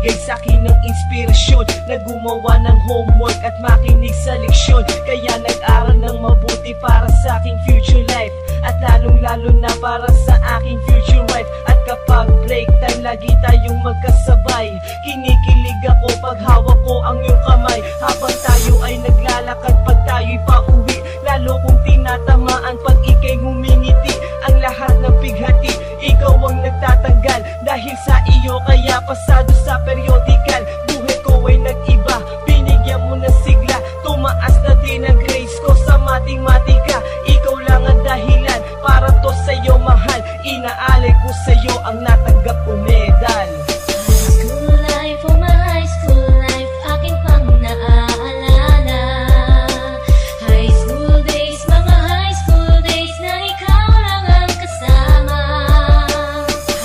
nagbigay sa'kin ng inspirasyon na gumawa ng homework at makinig sa leksyon. Kaya nag-aral ng mabuti para sa aking future life, at lalong-lalo na para sa aking future wife. At kapag break time, lagi tayong magkasabay. Kinikilig ako pag hawak ko ang iyong kamay, habang tayo ay naglalakad pag tayo'y pauwi. Lalo kong tinatamaan pag ika'y ngumingiti. Ang lahat ng bighati, ikaw ang nagtatanggal. Dahil sa iyo kaya pasado sa periodical. Buhay ko ay nag-iba, binigyan mo ng sigla. Tumaas na din ang grades ko sa matematika. Ikaw lang ang dahilan para to sa'yo mahal. Inaalay ko sa'yo ang natanggap kong medal. High school life, oh my high school life, aking pang naaalala. High school days, mga high school days na ikaw lang ang kasama.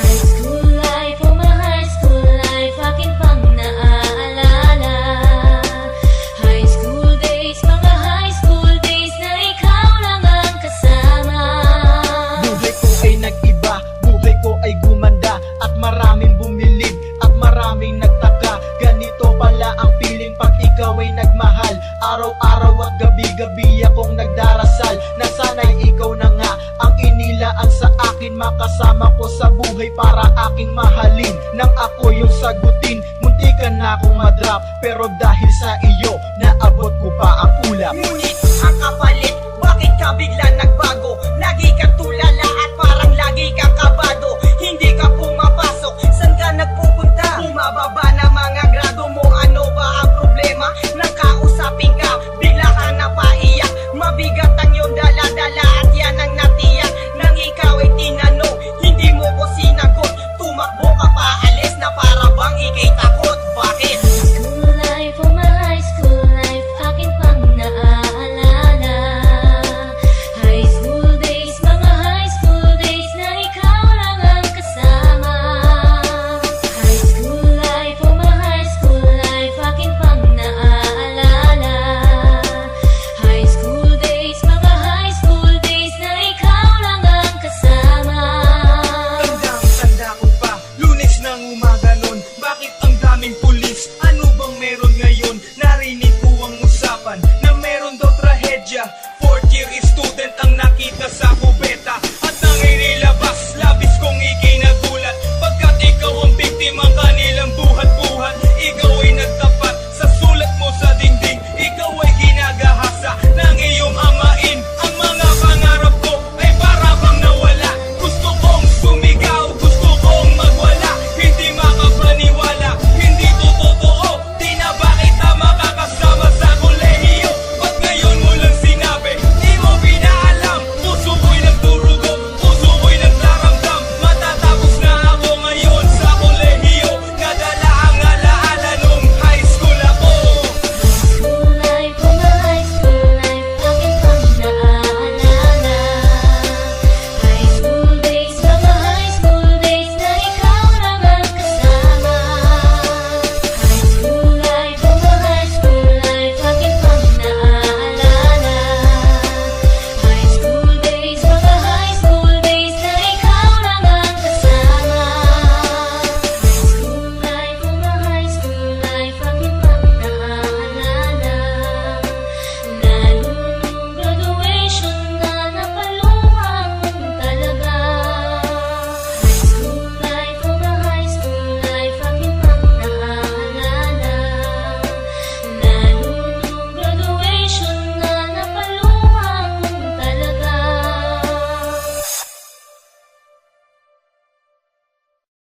High school life, oh my high school life, aking pang naaalala. High school days, mga high school days na ikaw lang ang kasama. Buhay ko ay nag-iba, buhay ko ay gumanda, at maraming bumilib, at maraming nagtaka. Ganito pala ang feeling pag ikaw ay nagmahal. Araw-araw at gabi-gabi akong nagdarasal na sana'y ikaw na nga ang inilaan sa akin. Makasama ko sa buhay para aking mahalin. Nang ako yung sagutin, muntikan na akong madrop, pero dahil sa iyo, naabot ko pa ang ulap. Ngunit ang kapalit, bakit ka bigla nagbago? Lagi kang tulala at parang lagi kang kabado. Hindi ka pumapasok, saan ka nagpupunta? Bumababa na mga grado mo, ano ba ang problema? Nakausapin ka, bigla ka napaiyak. Mabigat ang iyong dala-dala at yan ang natiyak. Nang ikaw ay tinanong, hindi mo ko sinagot. Tumakbo ka pa, alis na para bang ikay takot. Bakit? High school life, oh my high school life, aking pang naaalala. High school days, mga high school days na ikaw lang ang kasama. High school life, oh my high school life, aking pang naaalala. High school days, mga high school days na ikaw lang ang kasama. Tandang-tanda ko pa, Lunes ng umaga nun. Bakit ang daming pulis? Ano bang meron ngayon? Narinig ko ang usapan